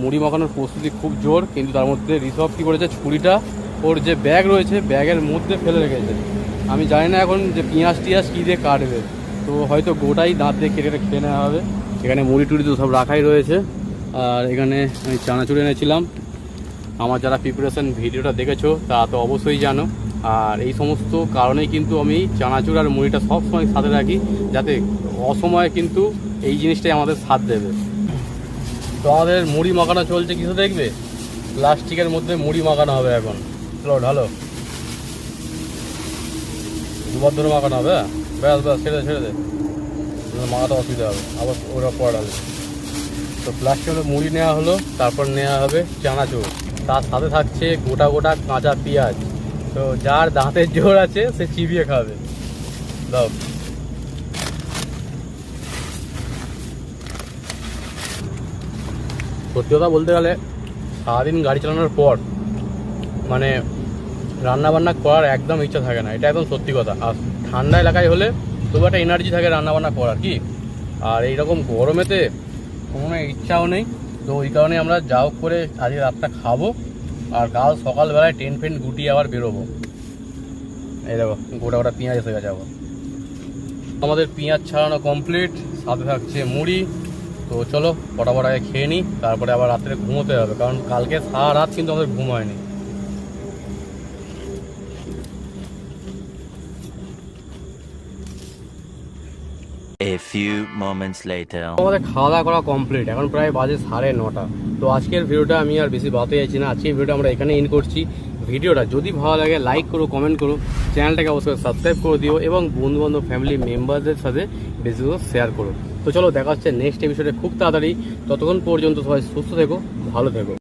মুড়ি মাখানোর প্রস্তুতি খুব জোর, কিন্তু তার মধ্যে ঋষভ কী করেছে, ছুরিটা ওর যে ব্যাগ রয়েছে ব্যাগের মধ্যে ফেলে রেখেছে। আমি জানি না এখন যে পেঁয়াজ টিয়াজ কী দিয়ে কাটবে, তো হয়তো গোটাই দাঁত দিয়ে কেটে কেটে খেয়ে নেওয়া হবে। এখানে মুড়ি টুড়ি তো সব রাখাই রয়েছে। আর এখানে আমি চানাচুর এনেছিলাম। আমার যারা প্রিপারেশন ভিডিওটা দেখেছো তা তো অবশ্যই জানো। আর এই সমস্ত কারণেই কিন্তু আমি চানাচুর আর মুড়িটা সবসময় সাথে রাখি, যাতে অসময়ে কিন্তু এই জিনিসটাই আমাদের স্বাদ দেবে। তো আমাদের মুড়ি মাখানো চলছে, কিছু দেখবে প্লাস্টিকের মধ্যে মুড়ি মাখানো হবে এখন। চলো ঢালো, দুবার ধরে মাখানো হবে। ব্যাস ব্যাস, ছেড়ে ছেড়ে দে, মাখাতে অসুবিধা হবে, আবার ওরা পরে ঢালবে। তো প্লাস্টিকের মুড়ি নেওয়া হলো, তারপর নেওয়া হবে চানাচুর, তার সাথে থাকছে গোটা গোটা কাঁচা পেঁয়াজ। তো যার দাঁতের জোর আছে সে চিবিয়ে খাবে। দাও, সত্যি কথা বলতে গেলে সারাদিন গাড়ি চালানোর পর মানে রান্না বান্না করার একদম ইচ্ছা থাকে না, এটা একদম সত্যি কথা। আর ঠান্ডা এলাকায় হলে তবু একটা এনার্জি থাকে রান্না বান্না করার, কি। আর এইরকম গরমেতে কোনো ইচ্ছাও নেই। তো ওই কারণে আমরা যা হোক করে আজকে রাতটা খাবো, আর কাল সকালবেলায় টেন্ট ফেন্ট গুটিয়ে আবার বেরোবো। এই দেখো গোটা গোটা পেঁয়াজ এসে গেছে আবার। আমাদের পেঁয়াজ ছাড়ানো কমপ্লিট, সাথে থাকছে মুড়ি। তো চলো ফটাফট আগে খেয়ে নিই, তারপরে আবার রাত্রে ঘুমোতে হবে, কারণ কালকে সারা রাত কিন্তু আমাদের ঘুম হয়নি। A few moments later. আমাদের খাওয়া দাওয়া করা কমপ্লিট, এখন প্রায় বাজে 9:30। তো আজকের ভিডিওটা আমি আর বেশি বাড়াতে চাইছি না, আজকের ভিডিওটা আমরা এখানে এন্ড করছি। ভিডিওটা যদি ভালো লাগে লাইক করো, কমেন্ট করো, চ্যানেলটাকে অবশ্যই সাবস্ক্রাইব করে দিও, এবং বন্ধুবান্ধব ফ্যামিলি মেম্বারদের সাথে বেশি করে শেয়ার করো। তো চলো দেখা হচ্ছে নেক্সট এপিসোডে খুব তাড়াতাড়ি। ততক্ষণ পর্যন্ত সবাই সুস্থ থেকো, ভালো থেকো।